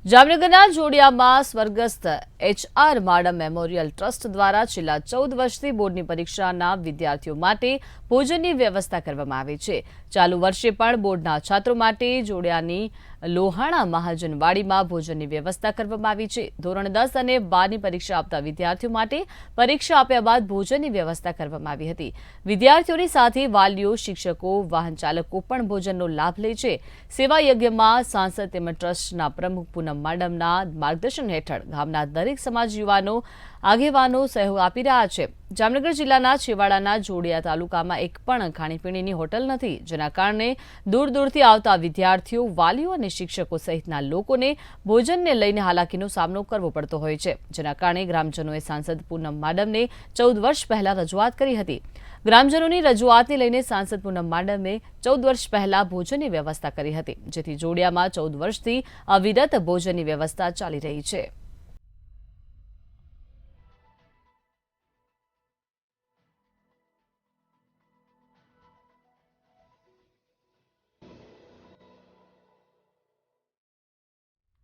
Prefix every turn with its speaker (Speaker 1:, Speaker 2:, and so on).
Speaker 1: જામનગરના જોડિયામાં સ્વર્ગસ્થ HR Madam memorial trust દ્વારા છેલ્લા 14 વર્ષથી બોર્ડની પરીક્ષાના વિદ્યાર્થીઓ માટે ભોજનની વ્યવસ્થા કરવામાં આવી છે। ચાલુ વર્ષે પણ બોર્ડના છાત્રો માટે જોડિયાની લોહાણા મહાજનવાડીમાં ભોજનની વ્યવસ્થા કરવામાં આવી છે। ધોરણ 10 અને 12ની પરીક્ષા આપતા વિદ્યાર્થીઓ માટે પરીક્ષા આપ્યા બાદ ભોજનની વ્યવસ્થા કરવામાં આવી હતી। વિદ્યાર્થીઓની સાથે વાલીઓ, શિક્ષકો, વાહન ચાલકો પણ ભોજનનો લાભ લે છે। સેવા યજ્ઞમાં સાંસદ તેમજ ટ્રસ્ટના પ્રમુખ પૂનમ માડમના માર્ગદર્શન હેઠળ ગામના દરેક સમાજ યુવાનો આગેવાનો સહયોગ આપી રહ્યા છે। જામનગર જિલ્લાના છેવાડાના જોડિયા તાલુકામાં એક પણ ખાણીપીણીની હોટલ નથી, જેના કારણે દૂર દૂરથી આવતા વિદ્યાર્થીઓ, વાલીઓ અને શિક્ષકો સહિતના લોકોને ભોજનને લઈને હાલાકીનો સામનો કરવો પડતો હોય છે, જેના કારણે ગ્રામજનોએ સાંસદ પૂનમ માડમને 14 વર્ષ પહેલા રજૂઆત કરી હતી। ગ્રામજનોની રજૂઆતને લઈને સાંસદ પૂનમ માડમે 14 વર્ષ પહેલા ભોજનની વ્યવસ્થા કરી હતી, જેથી જોડિયામાં 14 વર્ષથી અવિરત ભોજનની વ્યવસ્થા ચાલી રહી છે।